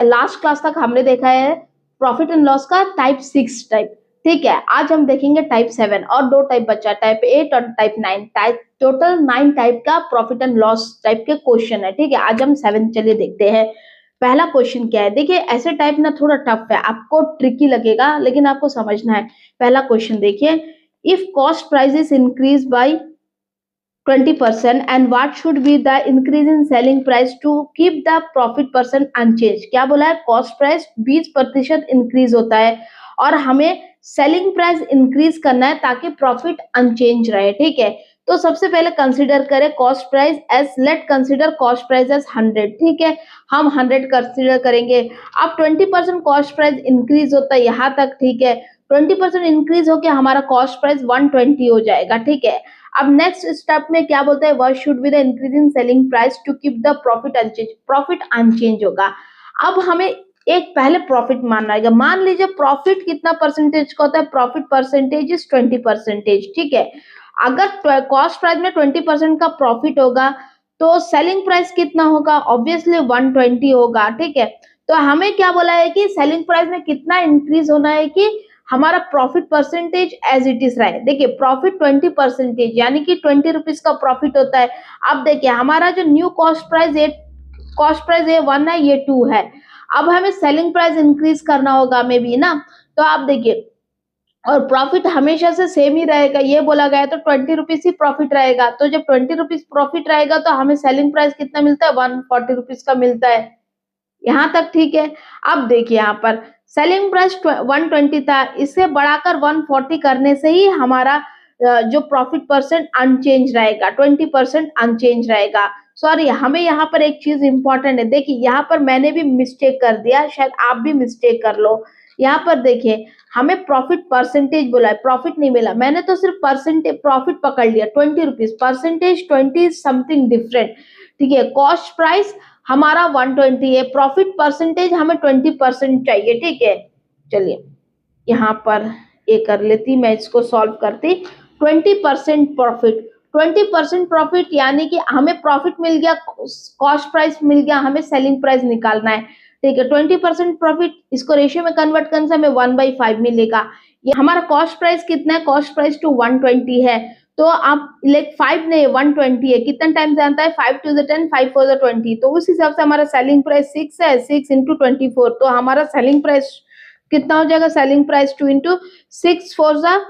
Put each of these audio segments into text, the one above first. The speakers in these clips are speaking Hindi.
लास्ट क्लास तक हमने देखा है प्रॉफिट एंड लॉस का टाइप 6 टाइप, ठीक है। आज हम देखेंगे टाइप 7 और 2 टाइप बचा, टाइप 8 और टाइप 9। टाइप टोटल 9 टाइप का प्रॉफिट एंड लॉस टाइप के क्वेश्चन है, ठीक है। आज हम 7 चलिए देखते हैं। पहला क्वेश्चन क्या है, देखिए ऐसे टाइप ना थोड़ा टफ है, आपको ट्रिकी लगेगा लेकिन आपको समझना है। पहला क्वेश्चन देखिए, if cost prices increase by 20% and what should be the increase in selling price to keep the profit % unchanged। क्या बोला है, कॉस्ट प्राइस 20% इंक्रीज होता है और हमें सेलिंग प्राइस इंक्रीज करना है ताकि प्रॉफिट अनचेंज रहे, ठीक है। तो सबसे पहले कंसीडर करें cost price as, let consider cost price as 100, ठीक है। हम 100 कंसीडर करेंगे। अब 20% कॉस्ट प्राइस इंक्रीज होता है, यहाँ तक ठीक है। 20% इंक्रीज होकर हमारा कॉस्ट प्राइस 120 हो जाएगा, ठीक है। अब नेक्स्ट स्टेप में क्या बोलते हैं, what should be the increase in selling price to keep the profit unchange. Profit unchange होगा। अब हमें एक पहले प्रॉफिट मानना है। मान लीजिए प्रॉफिट कितना परसेंटेज का होता है, प्रॉफिट परसेंटेज इज 20%, ठीक है। अगर कॉस्ट प्राइस में 20% का प्रॉफिट होगा तो सेलिंग प्राइस कितना होगा, ऑब्वियसली 120 होगा, ठीक है। तो हमें क्या बोला है कि सेलिंग प्राइस में कितना इंक्रीज होना है कि हमारा profit percentage as it is रहे। देखिए प्रॉफिट 20% यानी कि 20 रुपीज का प्रॉफिट होता है। अब देखिए हमारा जो न्यू कॉस्ट प्राइस ये 1 है, ये 2 है। अब हमें सेलिंग प्राइस इंक्रीज करना होगा मे बी ना। तो आप देखिए, और प्रॉफिट हमेशा से सेम ही रहेगा, ये बोला गया है तो 20 रुपीज ही प्रॉफिट रहेगा। तो जब 20 रुपीज प्रॉफिट रहेगा तो हमें सेलिंग प्राइस कितना मिलता है, 140 रुपीज का मिलता है। यहाँ तक ठीक है। अब देखिए यहाँ पर सेलिंग प्राइस 120 था, इसे बढ़ाकर 140 करने से ही हमारा जो प्रॉफिट परसेंट अनचेंज रहेगा, 20% अनचेंज रहेगा। सॉरी, हमें यहाँ पर एक चीज इंपॉर्टेंट है। देखिए यहाँ पर मैंने भी मिस्टेक कर दिया, शायद आप भी मिस्टेक कर लो। यहाँ पर देखिए हमें प्रॉफिट परसेंटेज बोला है, प्रॉफिट नहीं मिला। मैंने तो सिर्फ परसेंटेज प्रॉफिट पकड़ लिया, 20 रुपीज, परसेंटेज 20 समथिंग डिफरेंट, ठीक है। कॉस्ट प्राइस हमारा 120 है, प्रॉफिट परसेंटेज हमें 20% चाहिए, ठीक है। चलिए यहाँ पर ये कर लेती, मैं इसको सॉल्व करती। 20% प्रॉफिट, 20% प्रॉफिट यानी कि हमें प्रॉफिट मिल गया, कॉस्ट प्राइस मिल गया, हमें सेलिंग प्राइस निकालना है, ठीक है। 20% प्रॉफिट, इसको रेशियो में कन्वर्ट करने से हमें 1/5 मिलेगा। ये हमारा कॉस्ट प्राइस कितना है, कॉस्ट प्राइस टू 120 है। तो आप लाइक 5 नहीं 120 है, कितना टाइम जानता है, 5 to the 10, 5 for the 20। तो उस हिसाब से हमारा सेलिंग प्राइस 6 है, 6 into 24। तो हमारा सेलिंग प्राइस कितना हो जाएगा, selling price 2 into 6 for the,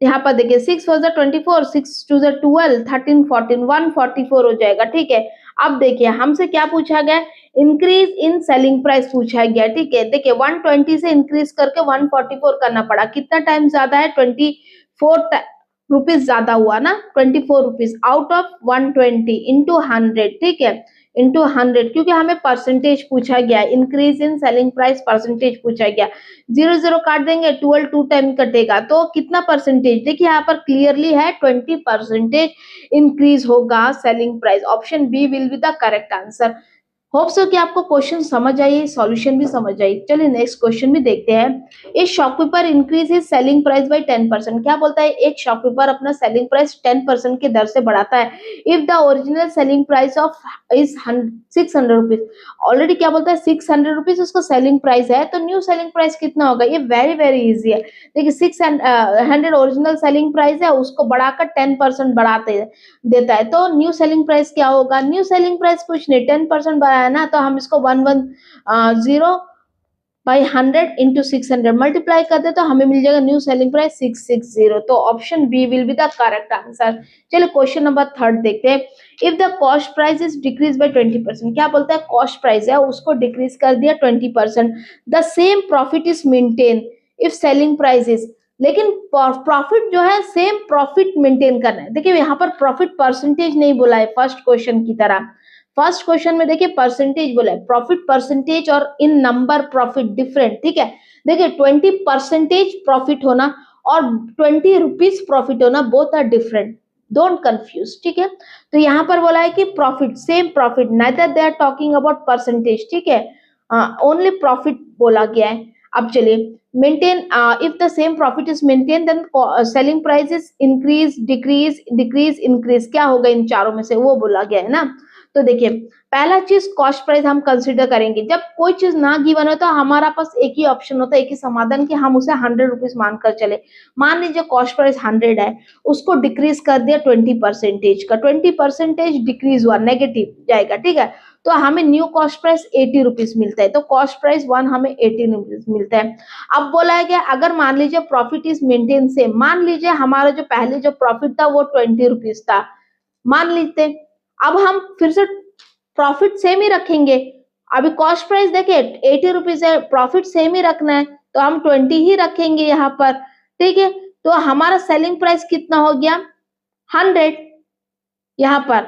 यहाँ पर देखिए 6 for the 24, 6 to the 12, 13, 14, 144 हो जाएगा, ठीक है। अब देखिए हमसे क्या पूछा गया, इंक्रीज इन सेलिंग प्राइस पूछा गया, ठीक है। देखिए 120 से इंक्रीज करके 144 करना पड़ा, कितना टाइम ज्यादा है, 24 रुपीज ज्यादा हुआ ना, 24 रुपीज आउट ऑफ 120 इंटू 100, ठीक है, इंटू 100, क्योंकि हमें परसेंटेज पूछा गया, increase in selling price percentage पूछा गया। 0 0 काट देंगे, 12 2 टाइम कटेगा, तो कितना परसेंटेज, देखिए यहाँ पर क्लियरली है 20% इंक्रीज होगा selling price. Option B will be the correct answer. Hope so कि आपको क्वेश्चन समझ आई, सॉल्यूशन भी समझ आई। चलिए नेक्स्ट क्वेश्चन भी देखते हैं। इस shopkeeper increase his selling price bye 10%। क्या बोलता है, एक शॉपकीपर अपना सेलिंग प्राइस 10% की दर से बढ़ाता है। If the original selling price of is 600 rupees, already क्या बोलता है 600 रुपीज उसका सेलिंग प्राइस है, तो न्यू सेलिंग प्राइस कितना होगा, ये वेरी वेरी इजी है। देखिए 600 ओरिजिनल सेलिंग प्राइस है, उसको बढ़ाकर 10% बढ़ाते देता है, तो न्यू सेलिंग प्राइस क्या होगा, न्यू सेलिंग प्राइस कुछ नहीं, 10% बढ़ाया ना, तो हम इसको 110/100 इंटू 600 मल्टीप्लाई कर दे तो हमें मिल जाएगा न्यू सेलिंग प्राइस 660। तो option B will be the correct answer. चलिए क्वेश्चन नंबर 3 देखते हैं। If the cost price is decrease by 20%, क्या बोलता है, कॉस्ट प्राइस है उसको डिक्रीज कर दिया 20%, the same profit is maintain if selling price is, लेकिन प्रॉफिट जो है सेम प्रॉफिट मेंटेन करना है। देखिए यहाँ पर प्रॉफिट परसेंटेज नहीं बोला है फर्स्ट क्वेश्चन की तरह। फर्स्ट क्वेश्चन में देखिए परसेंटेज बोला है, प्रॉफिट परसेंटेज और इन नंबर प्रॉफिट डिफरेंट, ठीक है। देखिए 20% प्रॉफिट होना और 20 रुपीज प्रॉफिट होना both are different, don't confuse, ठीक है। तो यहाँ पर बोला है कि profit same profit, neither they are talking about percentage, ठीक है, ओनली प्रॉफिट बोला गया है। अब चलिए, maintain if the same profit is maintain then selling price is increase decrease decrease increase, क्या होगा इन चारों में से, वो बोला गया है ना। तो देखिए, पहला चीज कॉस्ट प्राइस हम कंसिडर करेंगे। जब कोई चीज ना गिवन हो तो हमारा पास एक ही ऑप्शन होता है, एक ही समाधान, कि हम उसे 100 रुपीज मानकर चले। मान लीजिए कॉस्ट प्राइस 100 है, उसको डिक्रीज कर दिया 20% का, 20% डिक्रीज हुआ, नेगेटिव जाएगा, ठीक है। तो हमें न्यू कॉस्ट प्राइस 80 रुपीज मिलता है, तो कॉस्ट प्राइस 1 हमें 18 रुपीज मिलता है। अब बोला है कि अगर मान लीजिए प्रॉफिट इज मेंटेन सेम, मान लीजिए हमारा जो पहले जो प्रॉफिट था वो 20 रुपीज था, मान लेते। अब हम फिर से प्रॉफिट सेम ही रखेंगे। अभी कॉस्ट प्राइस देखिए 80 रुपीज है, प्रॉफिट सेम ही रखना है, तो हम 20 ही रखेंगे यहाँ पर, ठीक है। तो हमारा सेलिंग प्राइस कितना हो गया, 100 यहाँ पर,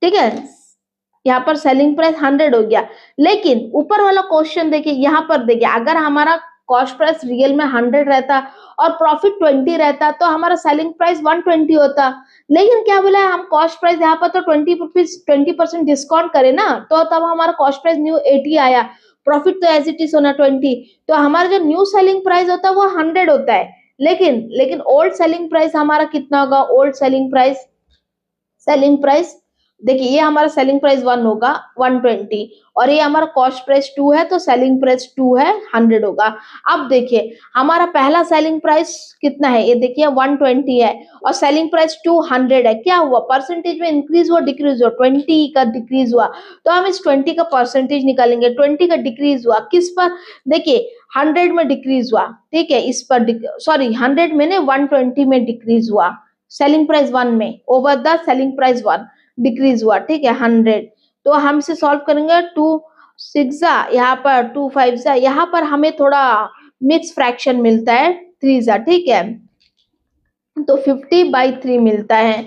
ठीक है। यहाँ पर सेलिंग प्राइस 100 हो गया। लेकिन ऊपर वाला क्वेश्चन देखिए, यहाँ पर देखिए, अगर हमारा कॉस्ट प्राइस रियल में 100 रहता और प्रॉफिट 20 रहता तो हमारा सेलिंग प्राइस 120 होता। लेकिन क्या बोला है, हम कॉस्ट प्राइस यहाँ पर तो 20% डिस्काउंट करें ना, तो तब हमारा कॉस्ट प्राइस न्यू 80 आया, प्रॉफिट तो एज इट इज होना 20, तो हमारा जो न्यू सेलिंग प्राइस होता है वो 100 होता है। लेकिन ओल्ड सेलिंग प्राइस हमारा कितना होगा, ओल्ड सेलिंग प्राइस देखिए, ये हमारा सेलिंग प्राइस 1 होगा 120, और ये हमारा कॉस्ट प्राइस 2 है, तो सेलिंग प्राइस 2 है 100 होगा। अब देखिए, हमारा पहला सेलिंग प्राइस कितना है, ये देखिए 120 है, और सेलिंग प्राइस 200 है। क्या हुआ, परसेंटेज में इंक्रीज हुआ डिक्रीज हुआ, 20 का डिक्रीज हुआ, तो हम इस 20 का परसेंटेज निकालेंगे। 20 का डिक्रीज हुआ किस पर, देखिए 100 में डिक्रीज हुआ, ठीक है, इस पर सॉरी 100 में ने 120 में डिक्रीज हुआ, सेलिंग प्राइस 1 में over the selling price 1 decrease हुआ, ठीक है 100। तो हम इसे सॉल्व करेंगे, 2 6 यहाँ पर 2 5 यहाँ पर हमें थोड़ा मिक्स फ्रैक्शन मिलता है 3 ठीक है, तो 50/3 मिलता है।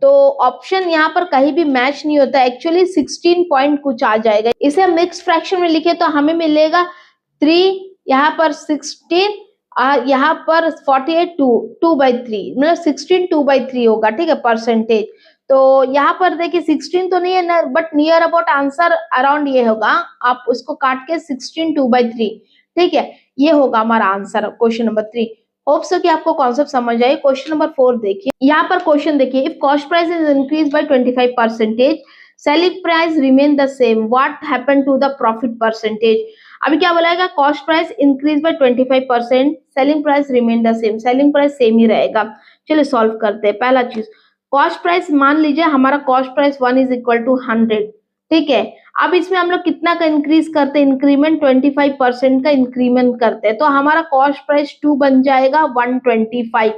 तो ऑप्शन यहाँ पर कहीं भी मैच नहीं होता, एक्चुअली 16 पॉइंट कुछ आ जाएगा। इसे हम मिक्स फ्रैक्शन में लिखे तो हमें मिलेगा 3, यहाँ पर 16, यहाँ पर 48 2/3, मतलब 16 2/3 होगा, ठीक है, परसेंटेज। तो यहाँ पर देखिए 16 तो नहीं है ना, but near about answer around ये होगा, आप उसको काट के 16 2/3, ठीक है, ये होगा हमारा answer question number 3। Hope so कि आपको कॉन्सेप्ट समझ आए। क्वेश्चन नंबर 4 देखिए, यहाँ पर क्वेश्चन देखिए, if cost price is increase by 25%, selling price remain the same, what happen to the profit percentage. अभी क्या बोलाएगा, cost price increase by 25%, selling price remain the same, selling price same ही रहेगा। चलिए सॉल्व करते हैं। पहला चीज, कॉस्ट प्राइस मान लीजिए हमारा cost price 1 is equal to 100, ठीक है। अब इसमें हम लोग कितना का इंक्रीज करते हैं, इंक्रीमेंट 25% का इंक्रीमेंट करते हैं, तो हमारा कॉस्ट प्राइस 2 बन जाएगा 125।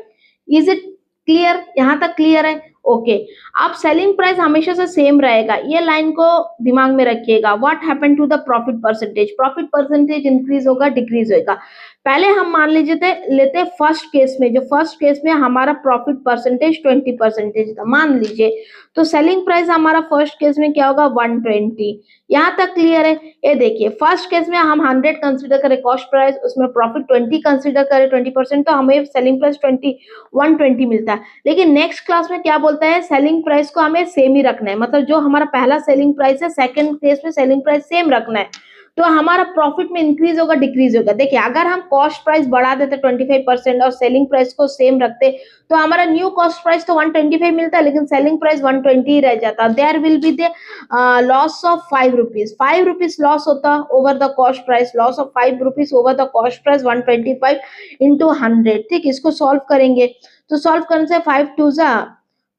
इज इट क्लियर, यहाँ तक क्लियर है, ओके। अब सेलिंग प्राइस हमेशा से सेम रहेगा, ये लाइन को दिमाग में रखिएगा। What happen to the profit percentage, profit percentage increase होगा डिक्रीज होगा। पहले हम मान लीजिए लेते फर्स्ट केस में, जो फर्स्ट केस में हमारा प्रॉफिट परसेंटेज 20% था, मान लीजिए, तो सेलिंग प्राइस हमारा फर्स्ट केस में क्या होगा, 120। यहाँ तक क्लियर है। ये देखिए, फर्स्ट केस में हम 100 कंसीडर करें कॉस्ट प्राइस, उसमें प्रॉफिट 20 कंसीडर करें 20%, तो हमें सेलिंग प्राइस 120 मिलता है। लेकिन नेक्स्ट क्लास में क्या बोलता है, सेलिंग प्राइस को हमें सेम ही रखना है, मतलब जो हमारा पहला सेलिंग प्राइस है सेकंड केस में सेलिंग प्राइस सेम रखना है, तो हमारा प्रॉफिट में इंक्रीज होगा डिक्रीज होगा। देखिए, अगर हम कॉस्ट प्राइस बढ़ा देते 25% और सेलिंग प्राइस को सेम रखते, तो हमारा न्यू कॉस्ट प्राइस तो 125 मिलता है, लेकिन सेलिंग प्राइस 120 रह जाता। There will be the loss of 5 rupees, 5 rupees loss होता over the cost price, loss of 5 rupees over the cost price 125 into 100, ठीक। इसको सॉल्व करेंगे, तो सॉल्व करने से 5 2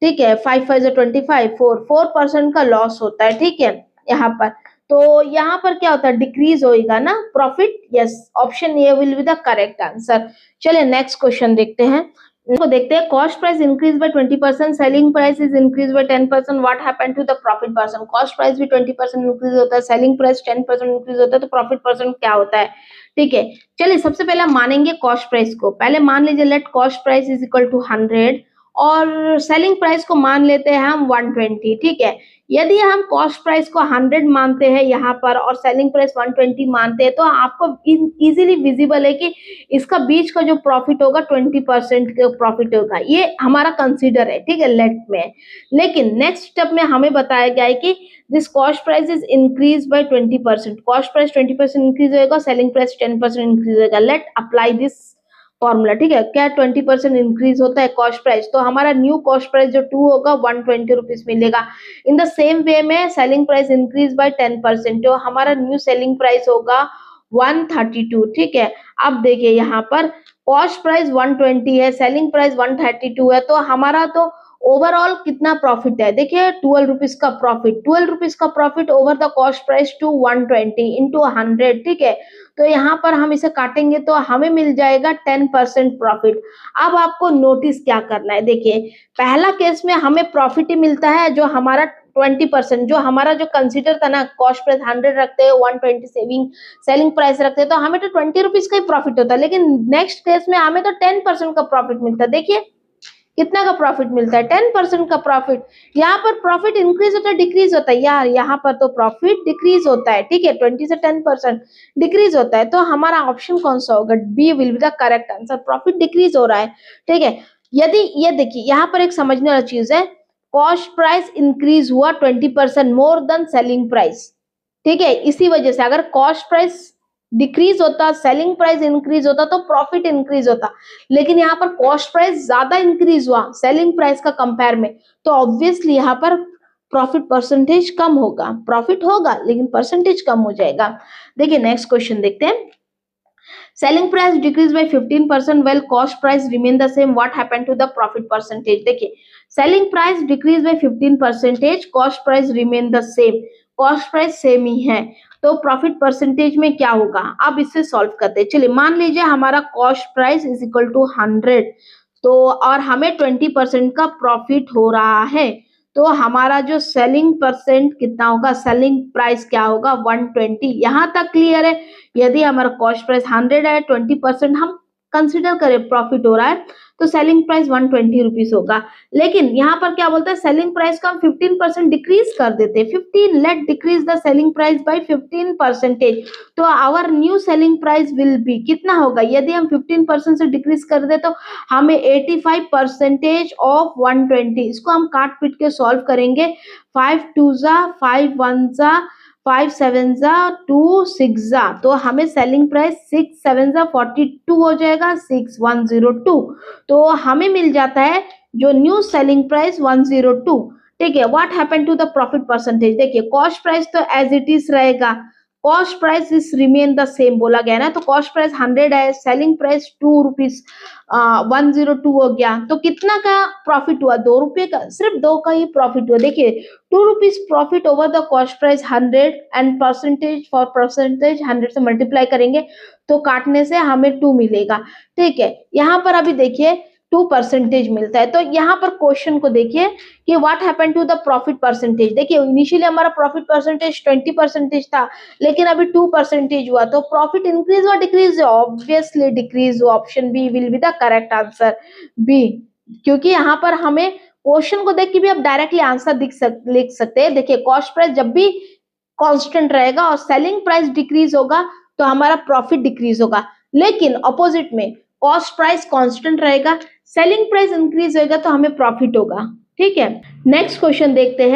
ठीक है, 5 5 25, 4% का लॉस होता है, ठीक है यहाँ पर। तो यहाँ पर क्या होता है, डिक्रीज होएगा ना profit, yes, option A will be the correct answer. चलिए नेक्स्ट क्वेश्चन देखते हैं। देखते हैं, cost price increase by 20%, selling price is increase by 10%, what happened to the profit percent. Cost price भी 20% इंक्रीज होता है, सेलिंग प्राइस 10% इंक्रीज होता है, तो प्रॉफिट परसेंट क्या होता है, ठीक है। चलिए सबसे पहले मानेंगे कॉस्ट प्राइस को, पहले मान लीजिए let cost price is equal to 100 और सेलिंग प्राइस को मान लेते हैं हम 120, ठीक है। यदि हम कॉस्ट प्राइस को 100 मानते हैं यहाँ पर और सेलिंग प्राइस 120 मानते हैं तो आपको इजीली विजिबल है कि इसका बीच का जो प्रॉफिट होगा 20% का प्रॉफिट होगा, ये हमारा कंसीडर है, ठीक है, लेट में। लेकिन नेक्स्ट स्टेप में हमें बताया गया है कि this cost price is increase by 20%, cost price 20% increase होगा, सेलिंग प्राइस 10% इंक्रीज होगा। लेट अप्लाई दिस फॉर्मूला, ठीक है। क्या 20% इंक्रीज होता है कॉस्ट प्राइस, तो हमारा न्यू कॉस्ट प्राइस जो 2 होगा 120 रुपीज मिलेगा। इन द सेम वे में सेलिंग प्राइस इंक्रीज बाय 10%, तो हमारा न्यू सेलिंग प्राइस होगा 132, ठीक है। अब देखिए यहाँ पर कॉस्ट प्राइस 120 है, सेलिंग प्राइस 132 है, तो हमारा तो ओवरऑल कितना प्रॉफिट है, देखिए 12 रुपीज का प्रॉफिट, 12 रुपीज का profit over the cost price to 120 into 100, ठीक है। तो यहाँ पर हम इसे काटेंगे तो हमें मिल जाएगा 10% प्रॉफिट। अब आपको नोटिस क्या करना है, देखिए पहला केस में हमें प्रॉफिट ही मिलता है जो हमारा 20%, जो हमारा जो कंसीडर था ना, कॉस्ट प्राइस 100 रखते हैं, 120 सेलिंग प्राइस रखते हैं, तो हमें तो 20 रुपीज का ही प्रॉफिट होता है। लेकिन नेक्स्ट केस में हमें तो 10% का प्रॉफिट मिलता है। देखिए कितना का प्रॉफिट मिलता है, 10% का प्रॉफिट। यहाँ पर प्रॉफिट इंक्रीज होता है डिक्रीज होता है, यार यहाँ पर तो प्रॉफिट डिक्रीज होता है, ठीक है, 20 से 10% डिक्रीज होता है। तो हमारा ऑप्शन कौन सा होगा, B will be the correct answer, profit decrease हो रहा है, ठीक है। यदि ये देखिए यहाँ पर एक समझने वाली चीज है, कॉस्ट प्राइस इंक्रीज हुआ 20% मोर देन सेलिंग प्राइस, ठीक है। इसी वजह से अगर कॉस्ट प्राइस डिक्रीज होता, सेलिंग प्राइस इंक्रीज होता तो प्रॉफिट इंक्रीज होता। लेकिन यहाँ पर कॉस्ट प्राइस ज्यादा इंक्रीज हुआ सेलिंग प्राइस का कंपेयर में, तो ऑब्वियसली यहाँ पर प्रॉफिट परसेंटेज कम होगा, प्रॉफिट होगा लेकिन परसेंटेज कम हो जाएगा। देखिए नेक्स्ट क्वेश्चन देखते हैं। Selling price decrease by 15% while cost price remain the same, what happened to the profit percentage। देखिए selling price decrease by 15%, cost price remain the same, cost price same ही है, तो प्रॉफिट परसेंटेज में क्या होगा। अब इसे सॉल्व करते हैं। चलिए मान लीजिए हमारा cost price is equal to 100, तो और हमें 20% का प्रॉफिट हो रहा है, तो हमारा जो सेलिंग परसेंट कितना होगा, सेलिंग प्राइस क्या होगा 120। यहाँ तक क्लियर है। यदि हमारा कॉस्ट प्राइस 100 है, 20% हम कंसिडर करें प्रॉफिट हो रहा है, तो सेलिंग प्राइस 120 रुपीज होगा। लेकिन यहाँ पर क्या बोलता है, सेलिंग प्राइस को हम 15% डिक्रीज कर देते हैं, 15, let decrease the selling price by 15%, तो our new selling price will be कितना होगा, यदि हम 15% से डिक्रीज कर दे तो हमें 85% ऑफ 120, इसको हम काट पीट के सॉल्व करेंगे। 5 2 जा 5 1 जा 5 7 जा 2 6 जा, तो हमें सेलिंग प्राइस 6 7 जा 42 हो जाएगा, 6102, तो हमें मिल जाता है जो न्यू सेलिंग प्राइस 102, ठीक है। What happen to the profit percentage, देखिए कॉस्ट प्राइस तो एज इट इज रहेगा, cost price is remain the same बोला गया ना, तो कॉस्ट प्राइस 100 है, सेलिंग प्राइस 2 रुपीज 102 हो गया, तो कितना का प्रॉफिट हुआ, 2 रुपए का, सिर्फ 2 का ही प्रॉफिट हुआ। देखिए 2 rupees profit over the cost price 100 and percentage for percentage 100 से मल्टीप्लाई करेंगे तो काटने से हमें 2 मिलेगा, ठीक है। यहाँ पर अभी देखिए 2% मिलता है, तो यहाँ पर क्वेश्चन को देखिए कि what happen to the profit percentage. देखिए इनिशियली हमारा प्रॉफिट परसेंटेज 20% था, लेकिन अभी 2% हुआ, तो प्रॉफिट इंक्रीज और डिक्रीज, ऑब्वियसली डिक्रीज हुआ। Option B will be the correct answer, B, क्योंकि यहाँ पर हमें क्वेश्चन को देख के भी आप डायरेक्टली आंसर लिख सकते हैं। देखिए कॉस्ट प्राइस जब भी कांस्टेंट रहेगा और सेलिंग प्राइस डिक्रीज होगा तो हमारा प्रॉफिट डिक्रीज होगा, लेकिन अपोजिट में कॉस्ट प्राइस कांस्टेंट रहेगा, सेलिंग प्राइस इंक्रीज होगा तो हमें प्रॉफिट होगा, ठीक है। नेक्स्ट क्वेश्चन देखते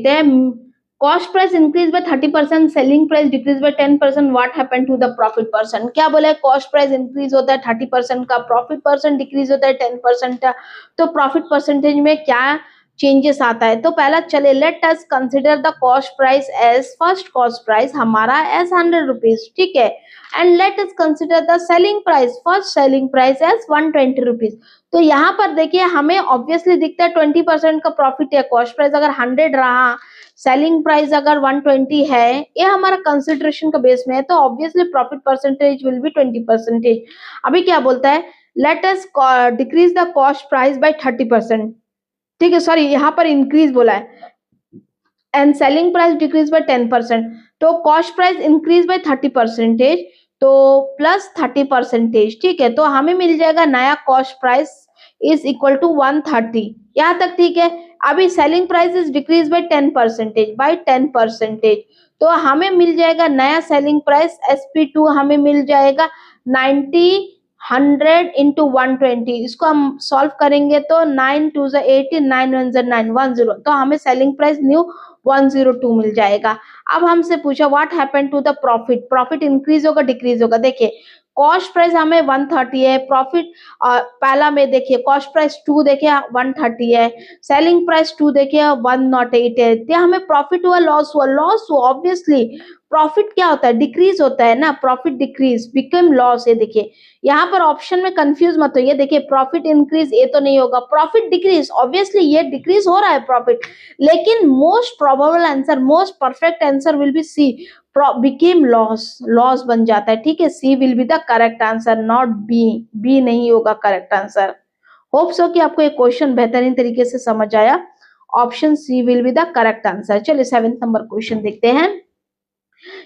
हैं। Cost price increase by 30%, selling price decrease by 10%, what happen to the profit percent. क्या बोला है, कॉस्ट प्राइस इंक्रीज होता है 30% का, प्रॉफिट परसेंट डिक्रीज होता है 10% का, तो प्रॉफिट परसेंटेज में क्या चेंजेस आता है। तो पहला चले, let us consider the cost price as, first cost price हमारा एज 100 रुपीज, ठीक है, and let us consider the selling price, first selling price as 120 rupees. तो यहाँ पर देखिए हमें ऑब्वियसली दिखता है 20% का प्रॉफिट है, कॉस्ट प्राइस अगर 100 रहा, सेलिंग प्राइस अगर 120 है, ये हमारा कंसिडरेशन का बेस में है, तो obviously profit percentage will be 20%। अभी क्या बोलता है, let us decrease the cost price by 30%, ठीक है, सॉरी यहाँ पर इंक्रीज बोला है, and selling price decrease by 10%, तो कॉस्ट प्राइस इंक्रीज बाय 30%, तो प्लस 30%, ठीक है, तो हमें मिल जाएगा नया cost price is equal to 130। यहाँ तक ठीक है। अभी selling price is decrease by 10%, तो हमें मिल जाएगा नया सेलिंग प्राइस SP2 हमें मिल जाएगा 90 100 इंटू 120। इसको हम सॉल्व करेंगे तो 9 2 80, 9 1 9 10, तो हमें सेलिंग प्राइस न्यू 102 मिल जाएगा। अब हमसे पूछा what happened to the profit, profit increase होगा डिक्रीज होगा। देखिए कॉस्ट प्राइस हमें 130 है, प्रॉफिट पहला में देखिए कॉस्ट प्राइस 2 देखिए 130 है, सेलिंग प्राइस 2 देखिए 108 है। तो हमें प्रॉफिट हुआ लॉस हुआ, लॉस हुआ ऑब्वियसली। प्रॉफिट क्या होता है, डिक्रीज होता है ना, प्रॉफिट डिक्रीज बिकम लॉस। ये देखिए यहाँ पर ऑप्शन में कंफ्यूज मत होइए। देखिए प्रॉफिट इंक्रीज ये तो नहीं होगा, प्रॉफिट डिक्रीज ऑब्वियसली ये डिक्रीज हो रहा है प्रॉफिट, लेकिन most probable answer, most perfect answer will be C, became loss, loss बन जाता है। ठीक है, C will be the correct answer, not B, B नहीं होगा करेक्ट आंसर। होप सो कि आपको ये क्वेश्चन बेहतरीन तरीके से समझ आया। Option C will be the correct answer. चलिए 7th नंबर क्वेश्चन देखते हैं।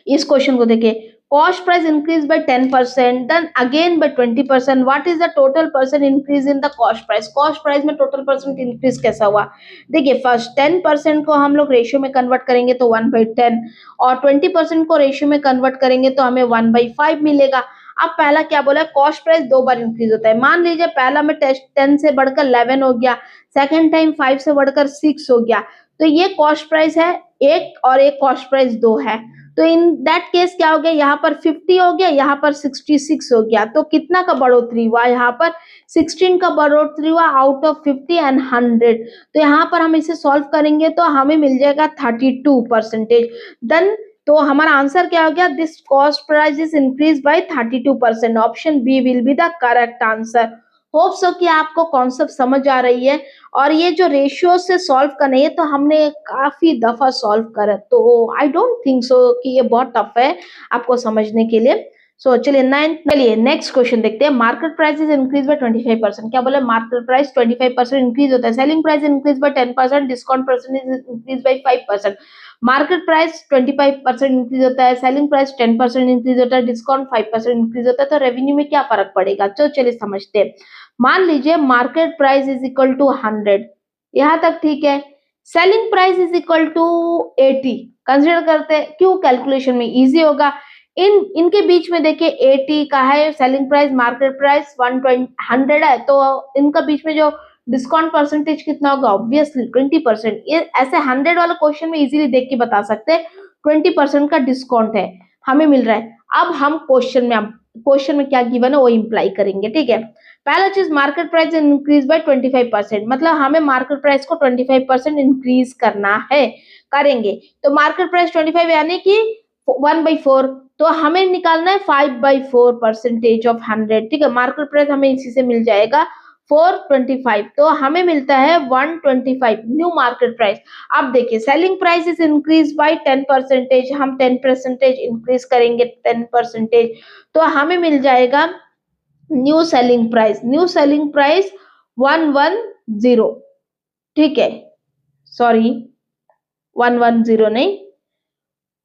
इस क्वेश्चन को देखिए, cost price increase by 10%, then again by 20%, what is the total percent increase in the cost price, कॉस्ट प्राइस में टोटल परसेंट इंक्रीज कैसा हुआ। देखिए फर्स्ट 10% को हम लोग रेशियो में कन्वर्ट करेंगे तो 1/10, और 20% को रेशियो में कन्वर्ट करेंगे तो हमें 1/5 मिलेगा। अब पहला क्या बोला, कॉस्ट प्राइस 2 बार इंक्रीज होता है। मान लीजिए पहला में टेस्ट 10 से बढ़कर 11 हो गया, सेकेंड टाइम 5 से बढ़कर 6 हो गया, तो ये कॉस्ट प्राइस है एक, और एक कॉस्ट प्राइस 2 है। तो इन दैट केस क्या हो गया, यहाँ पर 50 हो गया, यहाँ पर 66 हो गया, तो कितना का बढ़ोतरी हुआ, यहाँ पर 16 का बढ़ोतरी हुआ आउट ऑफ 50 एंड 100। तो यहाँ पर हम इसे सॉल्व करेंगे तो हमें मिल जाएगा 32%। देन तो हमारा आंसर क्या हो गया, this cost price is increase by 32%। Option B will be the correct answer. Hope so कि आपको कॉन्सेप्ट समझ आ रही है। और ये जो रेशियो से सॉल्व करना है तो हमने काफी दफा सॉल्व करा, तो आई डोंट थिंक सो कि ये बहुत टफ है आपको समझने के लिए। चलिए नेक्स्ट क्वेश्चन देखते हैं। Market price is increase by 25%। क्या बोले, मार्केट प्राइस 25% इंक्रीज होता है, selling price increase by 10%, discount percentage increase by 5%। Market price 25% increase होता है, सेलिंग प्राइस 10% इंक्रीज होता है, डिस्काउंट 5% इंक्रीज होता है, तो रेवेन्यू में क्या फर्क पड़ेगा। तो चलिए समझते हैं। मान लीजिए market price is equal to 100, यहाँ तक ठीक है। Selling price is equal to 80 consider करते हैं, क्यों, कैलकुलेशन में इजी होगा। इनके बीच में देखिए 80 का है सेलिंग प्राइस, मार्केट प्राइस 100 है, तो इनका बीच में जो डिस्काउंट परसेंटेज कितना होगा, ऑब्वियसली 20%। ये ऐसे 100 वाला क्वेश्चन में इजीली देख के बता सकते हैं 20% का डिस्काउंट है हमें मिल रहा है। अब हम क्वेश्चन में क्या गिवन है वो इंप्लाई करेंगे। ठीक है, पहला चीज मार्केट प्राइस इंक्रीज बाय 25%, मतलब हमें मार्केट प्राइस को 25% इंक्रीज करना है, करेंगे। तो मार्केट प्राइस 25 यानी कि 1/4, तो हमें निकालना है 5/4% ऑफ 100। ठीक है, मार्केट प्राइस हमें इसी से मिल जाएगा 425, तो हमें मिलता है 125 न्यू मार्केट प्राइस। अब देखिए selling price is increase by 10%, हम 10% इंक्रीज करेंगे 10%, तो हमें मिल जाएगा न्यू सेलिंग प्राइस, 110। ठीक है, सॉरी 110 नहीं,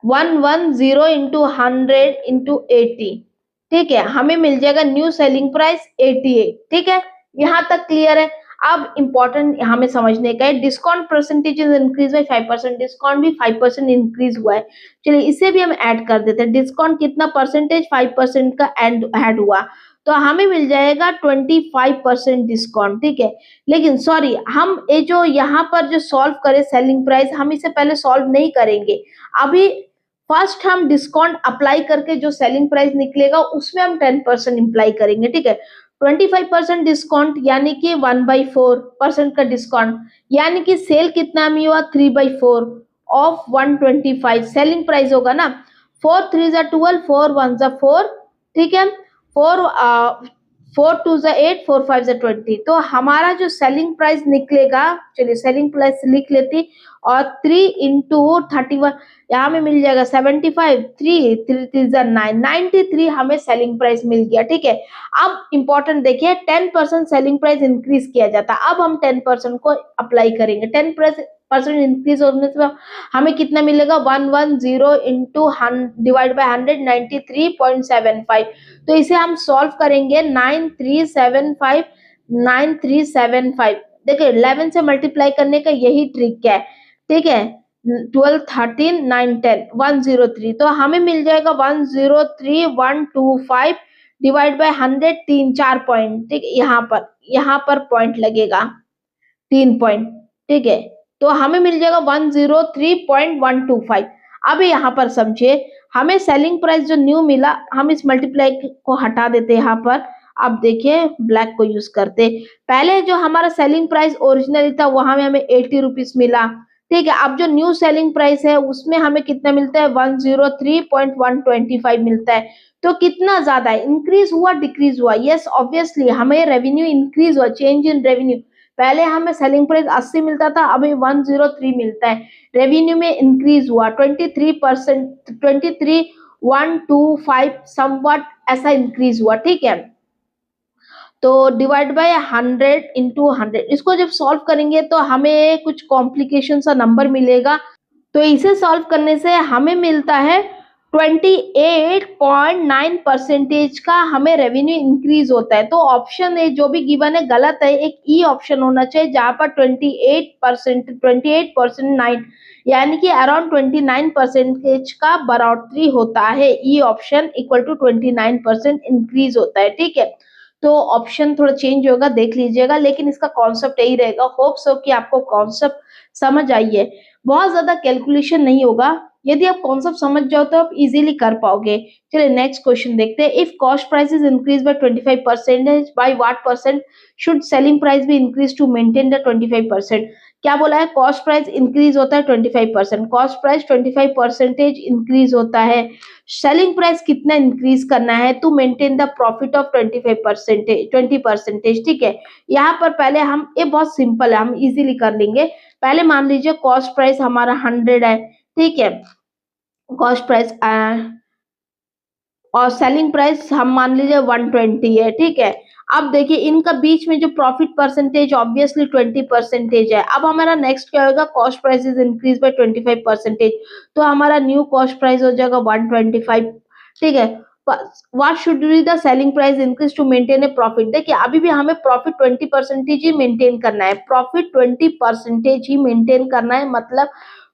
110 इंटू 100 इंटू 80। ठीक है, हमें मिल जाएगा न्यू सेलिंग प्राइस 88। ठीक है, यहाँ तक क्लियर है। अब इंपॉर्टेंट हमें समझने का है, discount percentage increase by 5%, discount भी 5% इंक्रीज हुआ है। चलिए इसे भी हम ऐड कर देते हैं, डिस्काउंट कितना परसेंटेज, 5% का ऐड हुआ, तो हमें मिल जाएगा 25% डिस्काउंट। ठीक है, लेकिन सॉरी हम ये जो यहाँ पर जो सॉल्व करें सेलिंग प्राइस, हम इसे पहले सॉल्व नहीं करेंगे। अभी फर्स्ट हम डिस्काउंट अप्लाई करके जो सेलिंग प्राइस निकलेगा उसमें हम 10% अप्लाई करेंगे। ठीक है, 25% डिस्काउंट यानी कि 1/4% का डिस्काउंट, यानी कि सेल कितना में हुआ 3/4 ऑफ 125 सेलिंग प्राइस होगा ना। 4 3 12, 4 1 4। ठीक है, 4 2 8, 4 5 20, तो हमारा जो सेलिंग प्राइस निकलेगा, चलिए सेलिंग प्राइस लिख लेती, और 3 इंटू 31 यहाँ में मिल जाएगा 75, 3 3 3 9, 93 हमें सेलिंग प्राइस मिल गया। ठीक है, अब इंपॉर्टेंट देखिए 10% सेलिंग प्राइस इंक्रीज किया जाता है, अब हम 10% को अप्लाई करेंगे। 10% इंक्रीज होने से हमें कितना मिलेगा, 110 इंटू डिवाइड बाय 100, 93.75। तो इसे हम सॉल्व करेंगे 9375 9375। देखिए 11 से मल्टीप्लाई करने का यही ट्रिक है, ठीक है। 12, 13, 9, 10, 103, तो हमें मिल जाएगा 103,125 डिवाइड बाय 100, 3-4 पॉइंट, ठीक है। यहाँ पर पॉइंट लगेगा 3 पॉइंट, ठीक है। तो हमें मिल जाएगा 103.125। अब यहाँ पर समझिए, हमें सेलिंग प्राइस जो न्यू मिला, हम इस मल्टीप्लाई को हटा देते यहाँ पर। अब देखिए ब्लैक को यूज करते, पहले जो हमारा सेलिंग प्राइस ओरिजिनली था वहां में हमें 80 रुपीज मिला, ठीक है। अब जो न्यू सेलिंग प्राइस है उसमें हमें कितना मिलता है, 103.125 मिलता है। तो कितना ज्यादा है, इंक्रीज हुआ डिक्रीज हुआ? यस ऑब्वियसली हमें रेवेन्यू इंक्रीज हुआ, चेंज इन रेवेन्यू। पहले हमें सेलिंग प्राइस 80 मिलता था, अभी 103 मिलता है। रेवेन्यू में इंक्रीज हुआ 23%, 23,125 समवट ऐसा इंक्रीज हुआ, ठीक है। तो डिवाइड बाय 100 इंटू 100, इसको जब सॉल्व करेंगे तो हमें कुछ कॉम्प्लिकेशन सा नंबर मिलेगा। तो इसे सॉल्व करने से हमें मिलता है 28.9 परसेंटेज का हमें रेवेन्यू इंक्रीज होता है। तो ऑप्शन ए जो भी गिवन है गलत है, एक ई ऑप्शन होना चाहिए जहां पर 28.9 यानी कि अराउंड 29 परसेंटेज का बढ़ोतरी होता है। E option equal to 29% increase होता है, ठीक है। तो ऑप्शन थोड़ा चेंज होगा, देख लीजिएगा, लेकिन इसका कॉन्सेप्ट यही रहेगा। होप सो कि आपको कॉन्सेप्ट समझ आई है। बहुत ज्यादा कैलकुलेशन नहीं होगा, यदि आप कॉन्सेप्ट समझ जाओ तो आप इजीली कर पाओगे। चलिए नेक्स्ट क्वेश्चन देखते हैं। If cost prices increase by 25% by what percent should selling price भी इंक्रीज टू मेंटेन द 25%? क्या बोला है, कॉस्ट प्राइस इंक्रीज होता है 25%, कॉस्ट प्राइस 25% इंक्रीज होता है। सेलिंग प्राइस कितना इंक्रीज करना है to maintain the profit of 20%, ठीक है। यहाँ पर पहले हम, ये बहुत सिंपल है, हम इजीली कर लेंगे। पहले मान लीजिए कॉस्ट प्राइस हमारा 100 है, ठीक है। कॉस्ट प्राइस और सेलिंग प्राइस हम मान लीजिए 120 है, ठीक है। अब देखिए इनका बीच में जो प्रॉफिट परसेंटेज ऑब्वियसली 20% है। अब हमारा नेक्स्ट क्या होगा, cost price is increase by 25%, तो हमारा न्यू कॉस्ट प्राइस हो जाएगा 125, ठीक है। What should be the selling price increase to maintain a profit? देखिए अभी भी हमें प्रॉफिट 20% ही मेंटेन करना है, प्रॉफिट 20% ही मेंटेन करना है, मतलब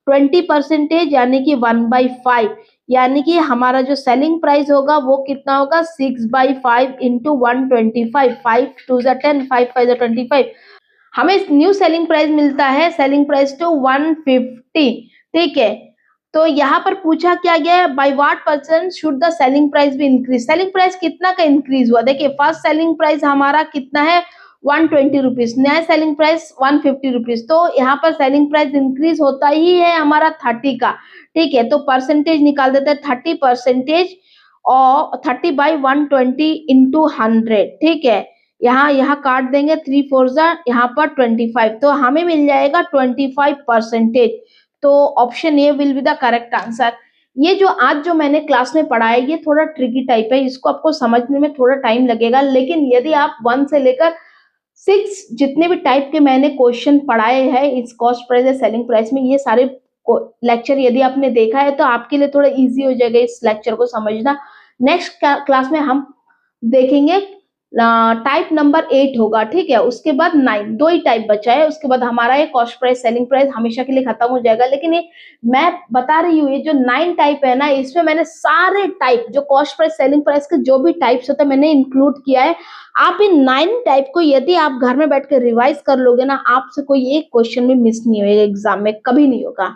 20% यानी कि 1/5, यानी कि हमारा जो सेलिंग प्राइस होगा वो कितना होगा, 6/5 इंटू 125, 5 2 10, 5 5 25। हमें न्यू सेलिंग प्राइस मिलता है, सेलिंग प्राइस टू 150, ठीक है। तो यहाँ पर पूछा क्या गया है, by what percent should the selling price भी इंक्रीज? सेलिंग प्राइस कितना का इंक्रीज हुआ? देखिए फर्स्ट सेलिंग प्राइस हमारा कितना है, 120 रुपीज, नया सेलिंग प्राइस 150 रुपीज, तो यहाँ पर सेलिंग प्राइस इंक्रीज होता ही है हमारा 30 का, ठीक है। तो परसेंटेज निकाल देते हैं, 30% और 30/120 इंटू 100, ठीक है। यहाँ काट देंगे, 3 4 यहाँ पर 25, तो हमें मिल जाएगा 25%। तो option A will be the correct answer. ये जो आज जो मैंने क्लास में पढ़ा है ये थोड़ा ट्रिकी टाइप है, इसको आपको समझने में थोड़ा टाइम लगेगा, लेकिन यदि आप 1 से लेकर 6 जितने भी टाइप के मैंने क्वेश्चन पढ़ाए हैं इस कॉस्ट प्राइस या सेलिंग प्राइस में, ये सारे लेक्चर यदि आपने देखा है तो आपके लिए थोड़ा इजी हो जाएगा इस लेक्चर को समझना। नेक्स्ट क्लास में हम देखेंगे टाइप नंबर 8 होगा, ठीक है। उसके बाद 9, दो ही टाइप बचा है, उसके बाद हमारा ये कॉस्ट प्राइस सेलिंग प्राइस हमेशा के लिए खत्म हो जाएगा। लेकिन ये मैं बता रही हूँ, ये जो 9 टाइप है ना, इसमें मैंने सारे टाइप जो कॉस्ट प्राइस सेलिंग प्राइस के जो भी टाइप्स होते हैं मैंने इंक्लूड किया है। आप इन 9 टाइप को यदि आप घर में बैठ कर रिवाइज कर लोगे ना, आपसे कोई एक क्वेश्चन भी मिस नहीं होगा, एग्जाम में कभी नहीं होगा।